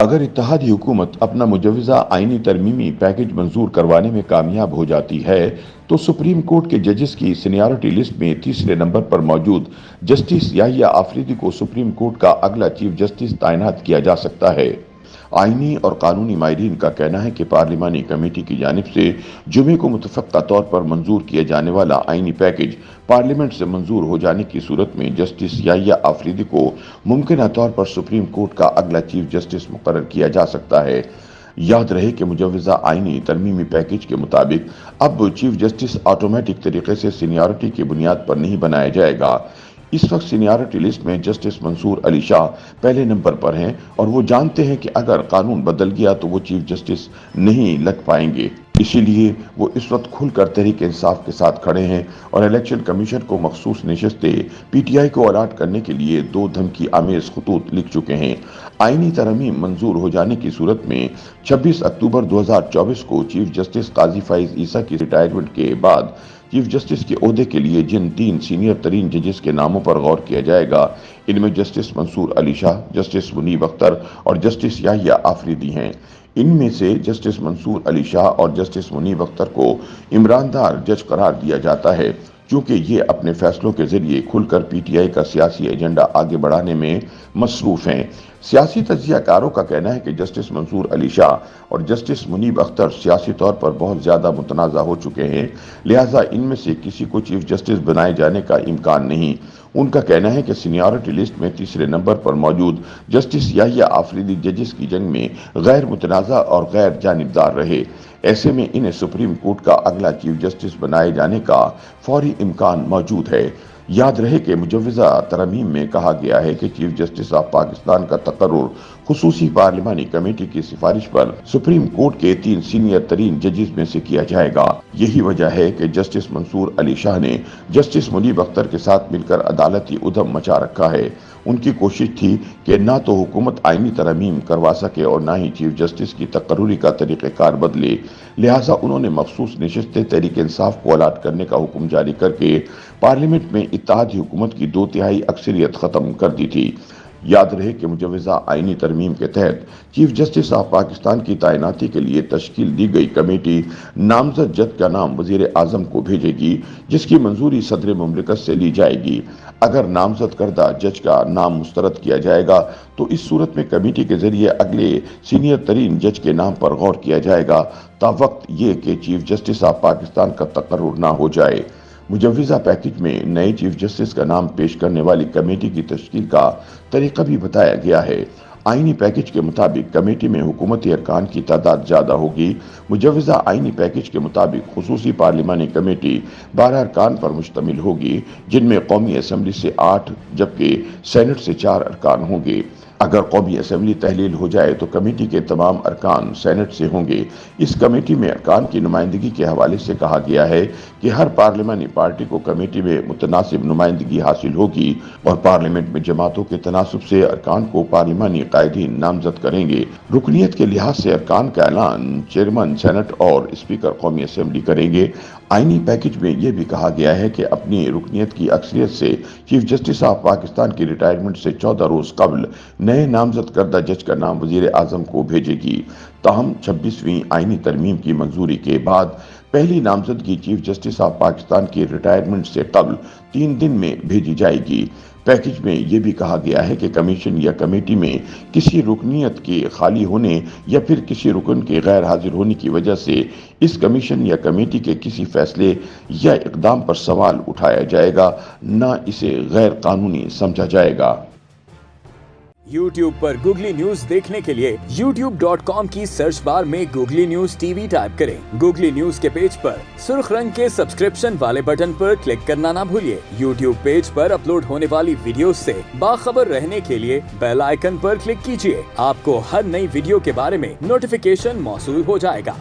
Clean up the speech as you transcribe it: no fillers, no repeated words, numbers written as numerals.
اگر اتحادی حکومت اپنا مجوزہ آئینی ترمیمی پیکج منظور کروانے میں کامیاب ہو جاتی ہے تو سپریم کورٹ کے ججز کی سینیارٹی لسٹ میں تیسرے نمبر پر موجود جسٹس یحییٰ آفریدی کو سپریم کورٹ کا اگلا چیف جسٹس تعینات کیا جا سکتا ہے۔ آئینی اور قانونی ماہرین کا کہنا ہے کہ پارلیمانی کمیٹی کی جانب سے جمعے کو متفقہ طور پر منظور کیا جانے والا آئینی پیکج پارلیمنٹ سے منظور ہو جانے کی صورت میں جسٹس یحییٰ آفریدی کو ممکنہ طور پر سپریم کورٹ کا اگلا چیف جسٹس مقرر کیا جا سکتا ہے۔ یاد رہے کہ مجوزہ آئینی ترمیمی پیکج کے مطابق اب چیف جسٹس آٹومیٹک طریقے سے سینیارٹی کی بنیاد پر نہیں بنایا جائے گا۔ اس وقت سینیارٹی لسٹ میں جسٹس منصور علی شاہ پہلے نمبر پر ہیں اور وہ جانتے ہیں کہ اگر قانون بدل گیا تو وہ چیف جسٹس نہیں لگ پائیں گے، اسی لیے وہ اس وقت کھل کر تحریک انصاف کے ساتھ کھڑے ہیں اور الیکشن کمیشن کو مخصوص نشستیں پی ٹی آئی کو الاٹ کرنے کے لیے 2 دھمکی آمیز خطوط لکھ چکے ہیں۔ آئینی ترمیم منظور ہو جانے کی صورت میں 26 اکتوبر 2024 کو چیف جسٹس قاضی فائز عیسیٰ کی ریٹائرمنٹ کے بعد چیف جسٹس کے عہدے کے لیے جن 3 سینئر ترین ججز کے ناموں پر غور کیا جائے گا، ان میں جسٹس منصور علی شاہ، جسٹس منیب اختر اور جسٹس یحییٰ آفریدی ہیں۔ ان میں سے جسٹس منصور علی شاہ اور جسٹس منیب اختر کو عمراندار جج قرار دیا جاتا ہے، چونکہ یہ اپنے فیصلوں کے ذریعے کھل کر پی ٹی آئی کا سیاسی ایجنڈا آگے بڑھانے میں مصروف ہیں۔ سیاسی تجزیہ کاروں کا کہنا ہے کہ جسٹس منصور علی شاہ اور جسٹس منیب اختر سیاسی طور پر بہت زیادہ متنازع ہو چکے ہیں، لہٰذا ان میں سے کسی کو چیف جسٹس بنائے جانے کا امکان نہیں۔ ان کا کہنا ہے کہ سینیارٹی لسٹ میں تیسرے نمبر پر موجود جسٹس یحییٰ آفریدی ججز کی جنگ میں غیر متنازع اور غیر جانبدار رہے، ایسے میں انہیں سپریم کورٹ کا اگلا چیف جسٹس بنائے جانے کا فوری امکان موجود ہے۔ یاد رہے کہ مجوزہ ترمیم میں کہا گیا ہے کہ چیف جسٹس آف پاکستان کا تقرر خصوصی پارلیمانی کمیٹی کی سفارش پر سپریم کورٹ کے 3 سینئر ترین ججز میں سے کیا جائے گا۔ یہی وجہ ہے کہ جسٹس منصور علی شاہ نے جسٹس منیب اختر کے ساتھ مل کر عدالتی ادھم مچا رکھا ہے۔ ان کی کوشش تھی کہ نہ تو حکومت آئینی ترمیم کروا سکے اور نہ ہی چیف جسٹس کی تقرری کا طریقہ کار بدلے، لہٰذا انہوں نے مخصوص نشستیں تحریک انصاف کو الاٹ کرنے کا حکم جاری کر کے پارلیمنٹ میں اتحادی حکومت کی 2/3 اکثریت ختم کر دی تھی۔ یاد رہے کہ مجوزہ آئینی ترمیم کے تحت چیف جسٹس آف پاکستان کی تعیناتی کے لیے تشکیل دی گئی کمیٹی نامزد جج کا نام وزیر اعظم کو بھیجے گی، جس کی منظوری صدر مملکت سے لی جائے گی۔ اگر نامزد کردہ جج کا نام مسترد کیا جائے گا تو اس صورت میں کمیٹی کے ذریعے اگلے سینئر ترین جج کے نام پر غور کیا جائے گا، تاوقت یہ کہ چیف جسٹس آف پاکستان کا تقرر نہ ہو جائے۔ مجوزہ پیکج میں نئے چیف جسٹس کا نام پیش کرنے والی کمیٹی کی تشکیل کا طریقہ بھی بتایا گیا ہے۔ آئینی پیکج کے مطابق کمیٹی میں حکومتی ارکان کی تعداد زیادہ ہوگی۔ مجوزہ آئینی پیکج کے مطابق خصوصی پارلیمانی کمیٹی 12 ارکان پر مشتمل ہوگی، جن میں قومی اسمبلی سے 8 جبکہ سینٹ سے 4 ارکان ہوں گے۔ اگر قومی اسمبلی تحلیل ہو جائے تو کمیٹی کے تمام ارکان سینٹ سے ہوں گے۔ اس کمیٹی میں ارکان کی نمائندگی کے حوالے سے کہا گیا ہے کہ ہر پارلیمانی پارٹی کو کمیٹی میں متناسب نمائندگی حاصل ہوگی اور پارلیمنٹ میں جماعتوں کے تناسب سے ارکان کو پارلیمانی قائدین نامزد کریں گے۔ رکنیت کے لحاظ سے ارکان کا اعلان چیئرمین سینٹ اور اسپیکر قومی اسمبلی کریں گے۔ آئینی پیکج میں یہ بھی کہا گیا ہے کہ اپنی رکنیت کی اکثریت سے چیف جسٹس آف پاکستان کی ریٹائرمنٹ سے 14 روز قبل نئے نامزد کردہ جج کا نام وزیر اعظم کو بھیجے گی۔ تاہم 26ویں آئینی ترمیم کی منظوری کے بعد پہلی نامزدگی چیف جسٹس آف پاکستان کی ریٹائرمنٹ سے قبل 3 دن میں بھیجی جائے گی۔ پیکج میں یہ بھی کہا گیا ہے کہ کمیشن یا کمیٹی میں کسی رکنیت کے خالی ہونے یا پھر کسی رکن کے غیر حاضر ہونے کی وجہ سے اس کمیشن یا کمیٹی کے کسی فیصلے یا اقدام پر سوال اٹھایا جائے گا، نہ اسے غیر قانونی سمجھا جائے گا۔ YouTube پر گوگلی نیوز دیکھنے کے لیے youtube.com کی سرچ بار میں googly news T V type کریں۔ گوگلی نیوز کے پیج پر سرخ رنگ کے سبسکرپشن والے بٹن پر کلک کرنا نہ بھولیے۔ YouTube پیج پر اپلوڈ ہونے والی ویڈیوز سے باخبر رہنے کے لیے بیل آئیکن پر کلک کیجیے۔ آپ کو ہر نئی ویڈیو کے بارے میں نوٹیفیکیشن موصول ہو جائے گا۔